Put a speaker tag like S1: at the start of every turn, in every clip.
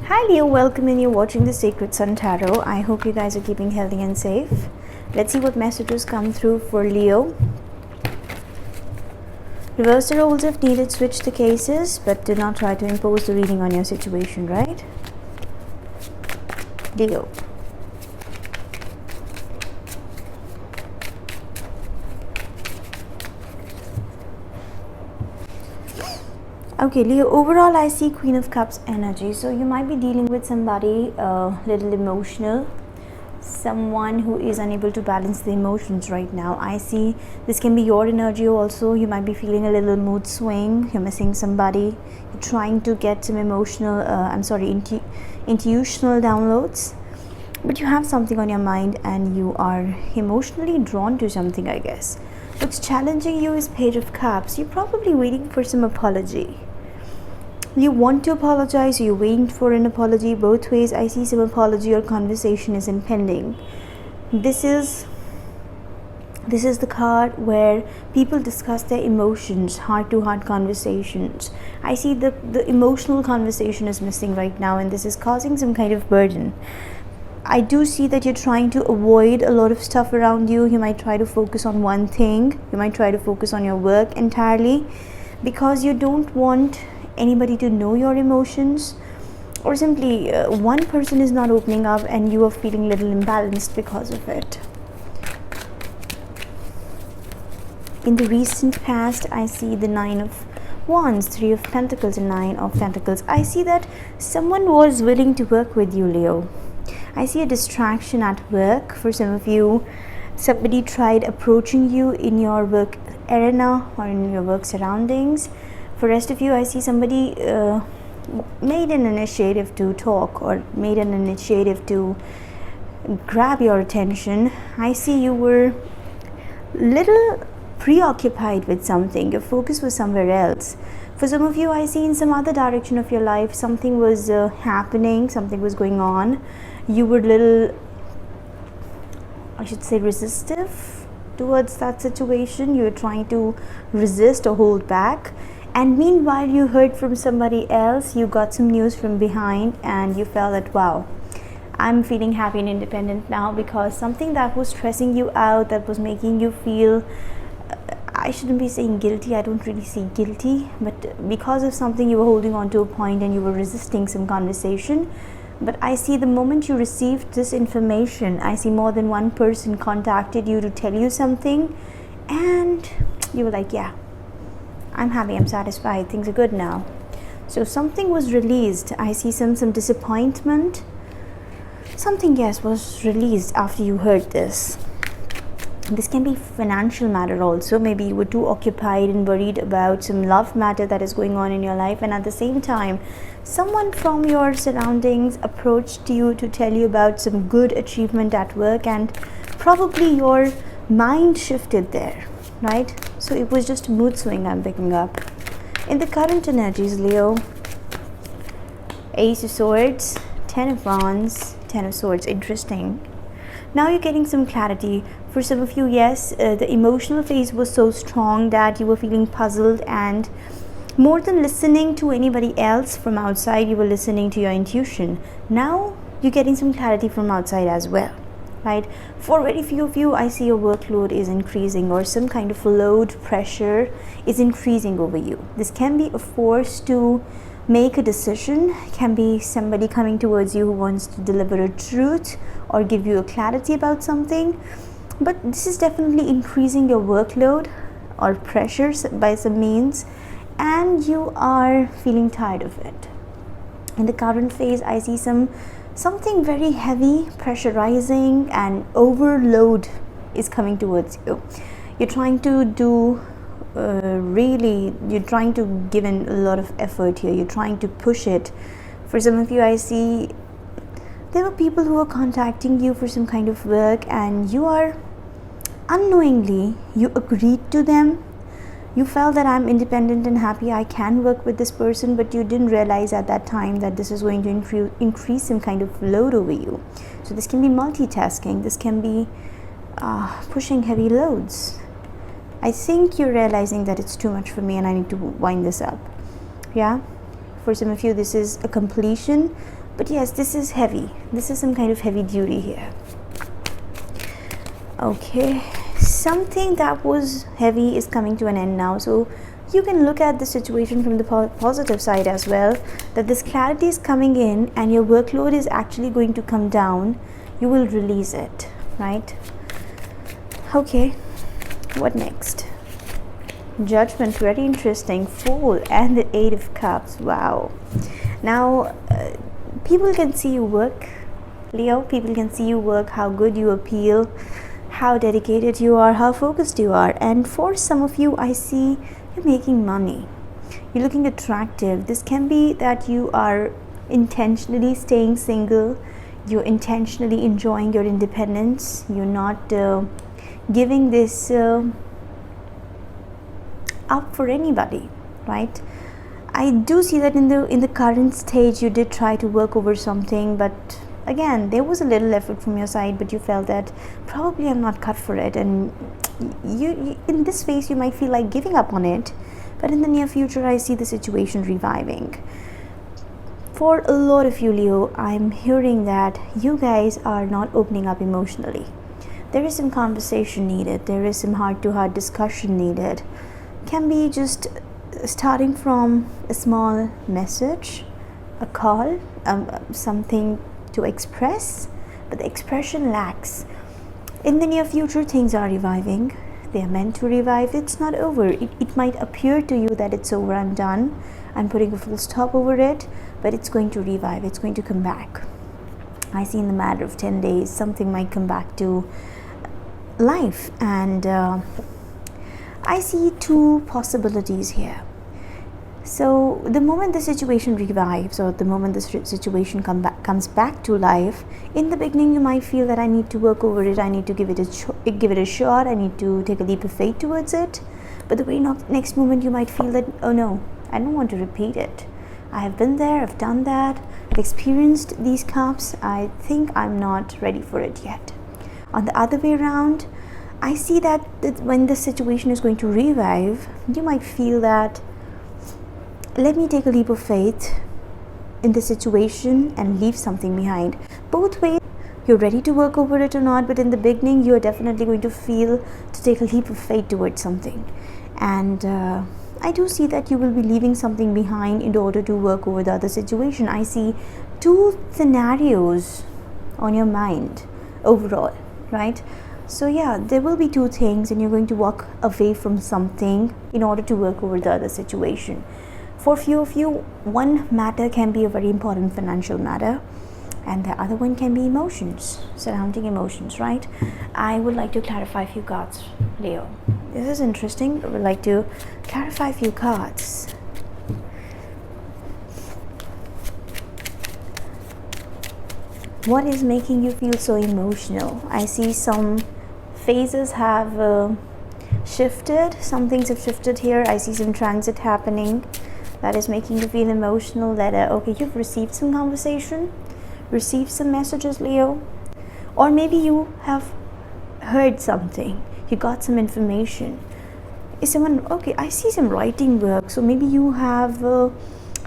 S1: Hi Leo, welcome and you're watching the Sacred Sun Tarot. I hope you guys are keeping healthy and safe. Let's see what messages come through for Leo. Reverse the roles if needed, switch the cases, but do not try to impose the reading on your situation, right? Leo. Okay, Leo, overall I see Queen of Cups energy. So you might be dealing with somebody a little emotional, someone who is unable to balance the emotions right now. I see this can be your energy also. You might be feeling a little mood swing. You're missing somebody. You're trying to get some emotional, intuitional downloads. But you have something on your mind and you are emotionally drawn to something, I guess. What's challenging you is Page of Cups. You're probably waiting for some apology. You want to apologize, you're waiting for an apology. Both ways, I see some apology or conversation is impending. This is the card where people discuss their emotions, heart-to-heart conversations. I see the emotional conversation is missing right now, and this is causing some kind of burden. I do see that you're trying to avoid a lot of stuff around you. You might try to focus on one thing. You might try to focus on your work entirely because you don't want anybody to know your emotions, or simply one person is not opening up and you are feeling a little imbalanced because of it. In the recent past, I see the Nine of Wands, Three of Pentacles and Nine of Pentacles. I see that someone was willing to work with you, Leo. I see a distraction at work. For some of you, somebody tried approaching you in your work arena or in your work surroundings. For rest of you, I see somebody made an initiative to talk or made an initiative to grab your attention. I see you were little preoccupied with something. Your focus was somewhere else. For some of you, I see in some other direction of your life, something was happening, something was going on. You were little, I should say, resistive towards that situation. You were trying to resist or hold back. And meanwhile, you heard from somebody else, you got some news from behind, and you felt that, wow, I'm feeling happy and independent now, because something that was stressing you out, that was making you feel, I shouldn't be saying guilty, I don't really see guilty, but because of something you were holding on to a point and you were resisting some conversation. But I see the moment you received this information, I see more than one person contacted you to tell you something, and you were like, yeah, I'm happy, I'm satisfied, things are good now. So something was released. I see some disappointment. Something, yes, was released after you heard this. This can be financial matter also. Maybe you were too occupied and worried about some love matter that is going on in your life, and at the same time, someone from your surroundings approached you to tell you about some good achievement at work, and probably your mind shifted there, right? So it was just a mood swing I'm picking up. In the current energies, Leo, Ace of Swords, Ten of Wands, Ten of Swords. Interesting. Now you're getting some clarity. For some of you, yes, the emotional phase was so strong that you were feeling puzzled, and more than listening to anybody else from outside, you were listening to your intuition. Now you're getting some clarity from outside as well. Right? For very few of you, I see your workload is increasing, or some kind of load, pressure is increasing over you. This can be a force to make a decision, can be somebody coming towards you who wants to deliver a truth or give you a clarity about something. But this is definitely increasing your workload or pressures by some means, and you are feeling tired of it. In the current phase, I see something very heavy, pressurizing, and overload is coming towards you. You're trying to do you're trying to give in a lot of effort here. You're trying to push it. For some of you, I see there were people who are contacting you for some kind of work, and you are unknowingly, you agreed to them. You felt that I'm independent and happy, I can work with this person, but you didn't realize at that time that this is going to increase some kind of load over you. So this can be multitasking, this can be pushing heavy loads. I think you're realizing that it's too much for me and I need to wind this up. Yeah, for some of you, this is a completion, But yes, this is heavy. This is some kind of heavy duty here. Okay, something that was heavy is coming to an end now. So you can look at the situation from the positive side as well, that this clarity is coming in and your workload is actually going to come down. You will release it, right? Okay, what next? Judgment, very interesting. Fool and the Eight of Cups. Wow. Now people can see you work, Leo. People can see you work, how good you appeal, how dedicated you are, how focused you are. And for some of you, I see you're making money, you're looking attractive. This can be that you are intentionally staying single, you're intentionally enjoying your independence, you're not giving this up for anybody, right? I do see that in the current stage you did try to work over something, but again there was a little effort from your side, but you felt that probably I'm not cut for it, and you in this phase you might feel like giving up on it. But in the near future I see the situation reviving. For a lot of you, Leo, I'm hearing that you guys are not opening up emotionally. There is some conversation needed, there is some heart-to-heart discussion needed. Can be just starting from a small message, a call, something to express, but the expression lacks. In the near future things are reviving. They are meant to revive. It's not over. It might appear to you that it's over, I'm done, I'm putting a full stop over it, but it's going to revive, it's going to come back. I see in the matter of 10 days something might come back to life. And I see two possibilities here. So the moment the situation revives, or the moment the situation comes back to life, in the beginning you might feel that I need to work over it, I need to give it a shot, I need to take a leap of faith towards it. But the very next moment you might feel that, oh no, I don't want to repeat it. I have been there, I've done that, I've experienced these cups, I think I'm not ready for it yet. On the other way around, I see that when the situation is going to revive, you might feel that, let me take a leap of faith in the situation and leave something behind. Both ways, you're ready to work over it or not, but in the beginning you're definitely going to feel to take a leap of faith towards something. And I do see that you will be leaving something behind in order to work over the other situation. I see two scenarios on your mind overall, right? So yeah, there will be two things, and you're going to walk away from something in order to work over the other situation. For few of you, one matter can be a very important financial matter, and the other one can be emotions, surrounding emotions, right? I would like to clarify a few cards, Leo. This is interesting. I would like to clarify a few cards. What is making you feel so emotional? I see some phases have shifted, some things have shifted here. I see some transit happening that is making you feel emotional. That okay, you've received some conversation, received some messages, Leo, or maybe you have heard something, you got some information. Is someone okay? I see some writing work, so maybe you have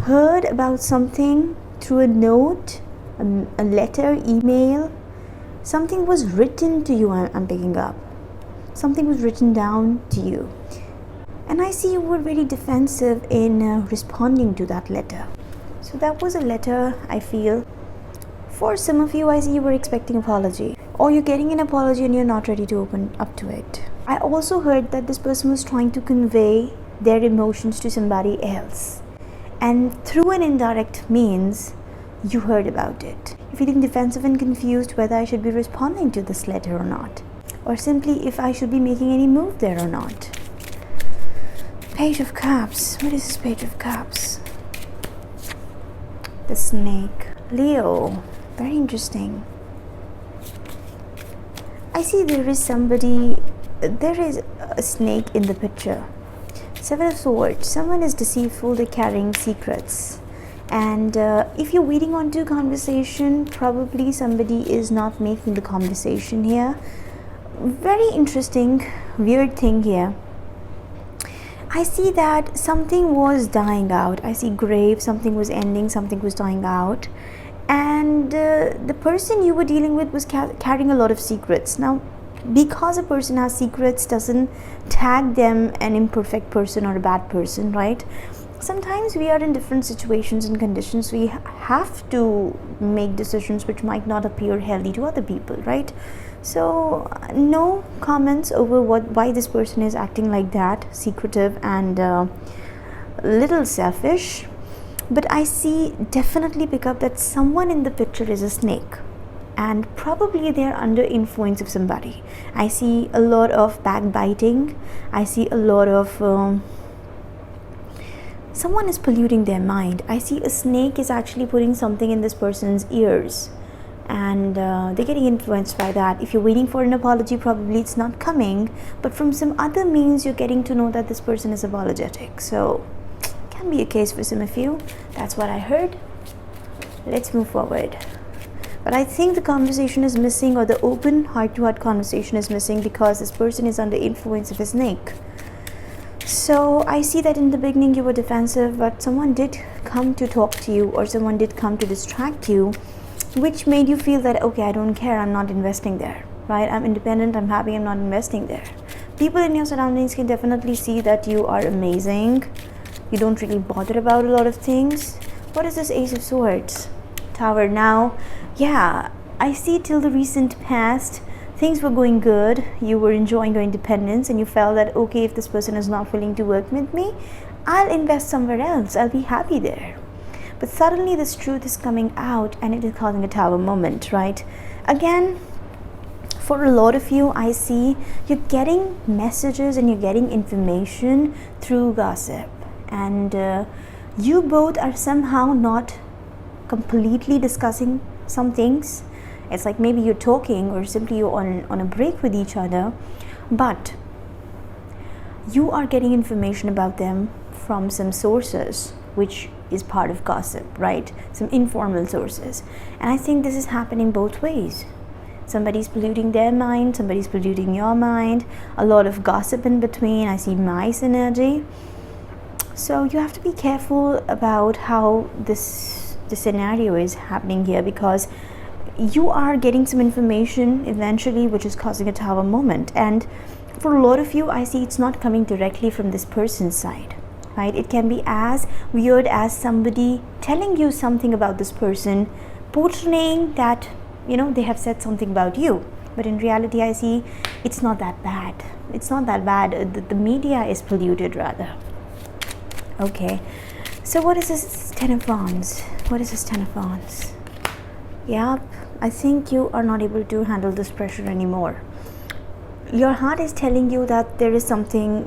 S1: heard about something through a note, a letter, email. Something was written to you. I'm picking up something was written down to you, and I see you were very defensive in responding to that letter. So that was a letter, I feel. For some of you, I see you were expecting apology, or you're getting an apology and you're not ready to open up to it. I also heard that this person was trying to convey their emotions to somebody else, and through an indirect means you heard about it. You're feeling defensive and confused whether I should be responding to this letter or not, or simply if I should be making any move there or not. Page of Cups. What is this Page of Cups? The Snake. Leo. Very interesting. I see there is a snake in the picture. Seven of Swords. Someone is deceitful, they're carrying secrets. And if you're waiting on to conversation, probably somebody is not making the conversation here. Very interesting, weird thing here. I see that something was dying out. I see grave, something was ending, something was dying out. and the person you were dealing with was carrying a lot of secrets. Now, because a person has secrets doesn't tag them an imperfect person or a bad person, right? Sometimes we are in different situations and conditions. We have to make decisions which might not appear healthy to other people, right? So no comments over why this person is acting like that, secretive and little selfish. But I see, definitely pick up that someone in the picture is a snake, and probably they're under influence of somebody. I see a lot of backbiting. I see a lot of someone is polluting their mind. I see a snake is actually putting something in this person's ears, and they're getting influenced by that. If you're waiting for an apology, probably it's not coming, but from some other means you're getting to know that this person is apologetic. So can be a case for some of you. That's what I heard. Let's move forward. But I think the conversation is missing, or the open heart-to-heart conversation is missing, because this person is under influence of a snake. So I see that in the beginning you were defensive, but someone did come to talk to you, or someone did come to distract you, which made you feel that, okay, I don't care, I'm not investing there, right? I'm independent, I'm happy, I'm not investing there. People in your surroundings can definitely see that you are amazing. You don't really bother about a lot of things. What is this Ace of Swords? Tower. Now, yeah, I see till the recent past, things were going good, you were enjoying your independence, and you felt that, okay, if this person is not willing to work with me, I'll invest somewhere else, I'll be happy there. But suddenly this truth is coming out, and it is causing a tower moment, right? Again, for a lot of you, I see you're getting messages and you're getting information through gossip, and you both are somehow not completely discussing some things. It's like maybe you're talking, or simply you're on a break with each other, but you are getting information about them from some sources, which is part of gossip, right? Some informal sources. And I think this is happening both ways. Somebody's polluting their mind, somebody's polluting your mind, a lot of gossip in between. I see mice energy. So you have to be careful about how the scenario is happening here, because you are getting some information eventually which is causing a tower moment. And for a lot of you, I see it's not coming directly from this person's side, right? It can be as weird as somebody telling you something about this person, portraying that, you know, they have said something about you, but in reality I see it's not that bad. It's not that bad. The media is polluted rather. Okay, so what is this Ten of Wands? What is this Ten of Wands? Yep, I think you are not able to handle this pressure anymore. Your heart is telling you that there is something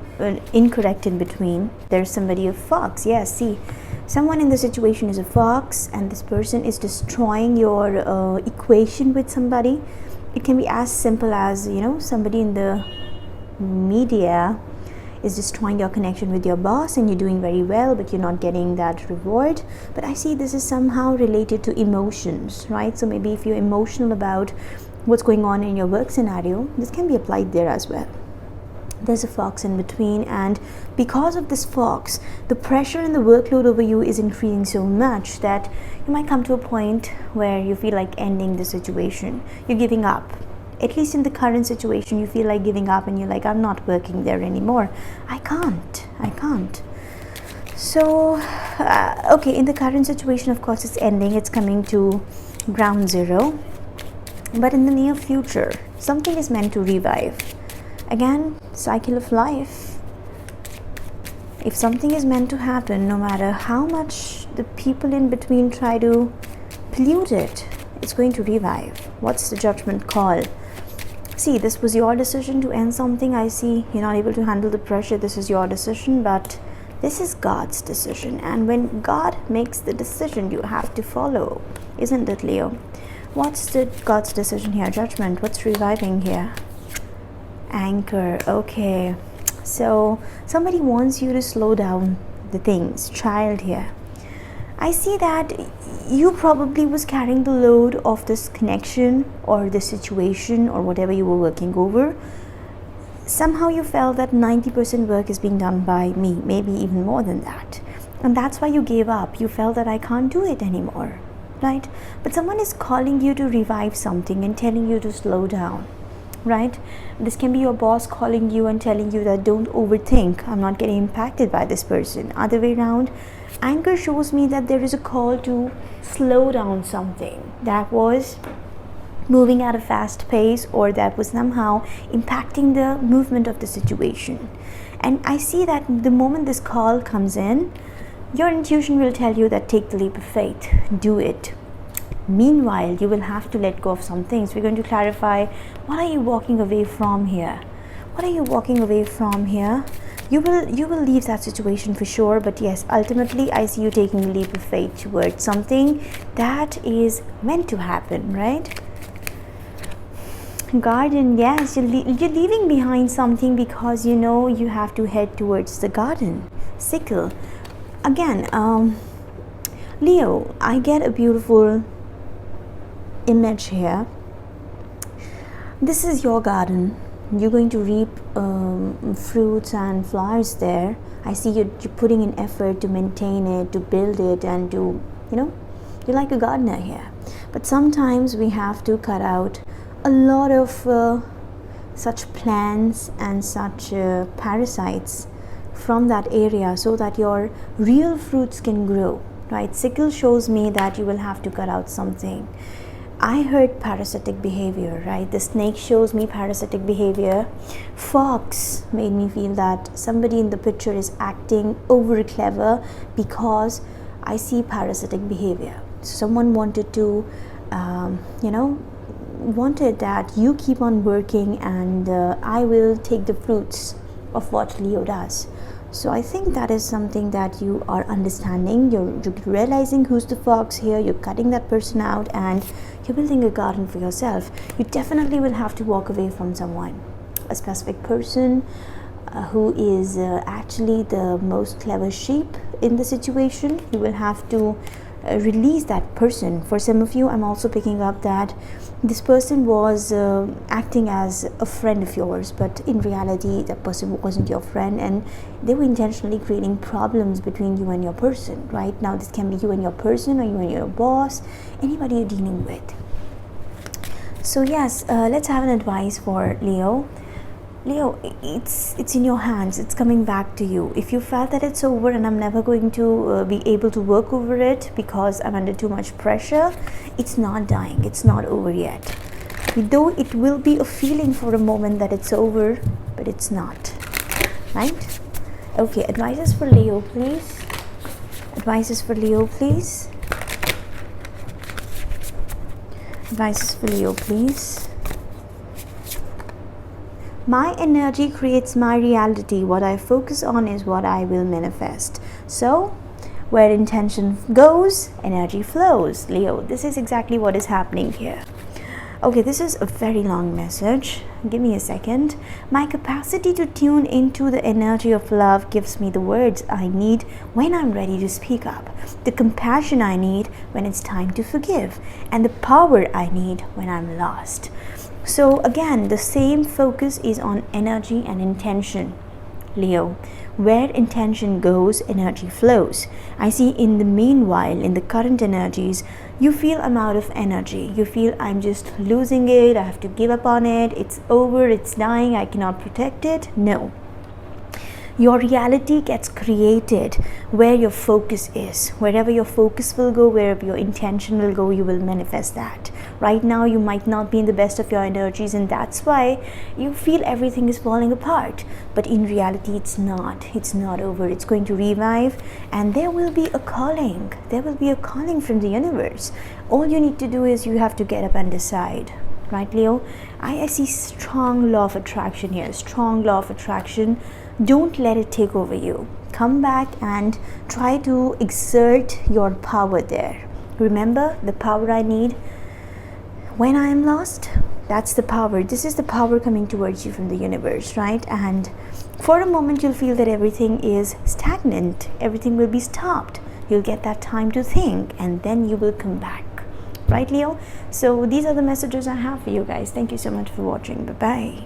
S1: incorrect in between. There's somebody, a fox. Yes, see, someone in the situation is a fox, and this person is destroying your equation with somebody. It can be as simple as, you know, somebody in the media is destroying your connection with your boss, and you're doing very well, but you're not getting that reward. But I see this is somehow related to emotions, right? So maybe if you're emotional about what's going on in your work scenario, this can be applied there as well. There's a fox in between, and because of this fox, the pressure and the workload over you is increasing so much that you might come to a point where you feel like ending the situation. You're giving up. At least in the current situation, you feel like giving up, and you're like, I'm not working there anymore. I can't. So, okay, in the current situation, of course, it's ending. It's coming to ground zero. But in the near future, something is meant to revive. Again, cycle of life. If something is meant to happen, no matter how much the people in between try to pollute it, it's going to revive. What's the judgment call? See, this was your decision to end something. I see you're not able to handle the pressure. This is your decision, but this is God's decision. And when God makes the decision, you have to follow. Isn't it, Leo? What's the God's decision here? Judgment. What's reviving here? Anchor. Okay. So somebody wants you to slow down the things. Child here. I see that you probably was carrying the load of this connection or the situation or whatever you were working over. Somehow you felt that 90% work is being done by me, maybe even more than that. And that's why you gave up. You felt that I can't do it anymore. right? But someone is calling you to revive something and telling you to slow down, right? This can be your boss calling you and telling you that don't overthink, I'm not getting impacted by this person. Other way around, anger shows me that there is a call to slow down something that was moving at a fast pace, or that was somehow impacting the movement of the situation. And I see that the moment this call comes in, your intuition will tell you that take the leap of faith, do it. Meanwhile, you will have to let go of some things. We're going to clarify, what are you walking away from here? What are you walking away from here? You will leave that situation for sure, but yes, ultimately I see you taking a leap of faith towards something that is meant to happen, right? Garden, yes, you're leaving behind something because you know you have to head towards the garden. Sickle, again, Leo, I get a beautiful image here. This is your garden. You're going to reap fruits and flowers there. I see you're putting in effort to maintain it, to build it, and to, you're like a gardener here. But sometimes we have to cut out a lot of such plants and such parasites from that area so that your real fruits can grow, right? Sickle shows me that you will have to cut out something. I heard parasitic behavior, right? The snake shows me parasitic behavior. Fox made me feel that somebody in the picture is acting over clever because I see parasitic behavior. Someone wanted to, wanted that you keep on working and I will take the fruits of what Leo does. So I think that is something that you are understanding. You're realizing who's the fox here. You're cutting that person out and you're building a garden for yourself. You definitely will have to walk away from someone, a specific person who is actually the most clever sheep in the situation. You will have to release that person. For some of you, I'm also picking up that this person was acting as a friend of yours, but in reality that person wasn't your friend and they were intentionally creating problems between you and your person. Right now, this can be you and your person, or you and your boss, anybody you're dealing with. So yes, let's have an advice for Leo. Leo, it's in your hands. It's coming back to you. If you felt that it's over and I'm never going to be able to work over it because I'm under too much pressure, it's not dying. It's not over yet. Though it will be a feeling for a moment that it's over, but it's not. Right? Okay, advices for Leo, please. Advices for Leo, please. Advices for Leo, please. My energy creates my reality. What I focus on is what I will manifest. So, where intention goes, energy flows. Leo, this is exactly what is happening here. Okay, this is a very long message. Give me a second. My capacity to tune into the energy of love gives me the words I need when I'm ready to speak up, the compassion I need when it's time to forgive, and the power I need when I'm lost. So again, the same focus is on energy and intention, Leo. Where intention goes, energy flows. I see in the meanwhile, in the current energies, you feel I'm out of energy. You feel I'm just losing it, I have to give up on it, it's over, it's dying, I cannot protect it. No. Your reality gets created where your focus is. Wherever your focus will go, wherever your intention will go, you will manifest that. Right now, you might not be in the best of your energies, and that's why you feel everything is falling apart. But in reality, it's not. It's not over. It's going to revive, and there will be a calling. There will be a calling from the universe. All you need to do is you have to get up and decide. Right, Leo? I see strong law of attraction here. Strong law of attraction. Don't let it take over you. Come back and try to exert your power there. Remember, the power I need when I am lost, that's the power. This is the power coming towards you from the universe, right? And for a moment, you'll feel that everything is stagnant. Everything will be stopped. You'll get that time to think, and then you will come back. Right, Leo? So these are the messages I have for you guys. Thank you so much for watching. Bye-bye.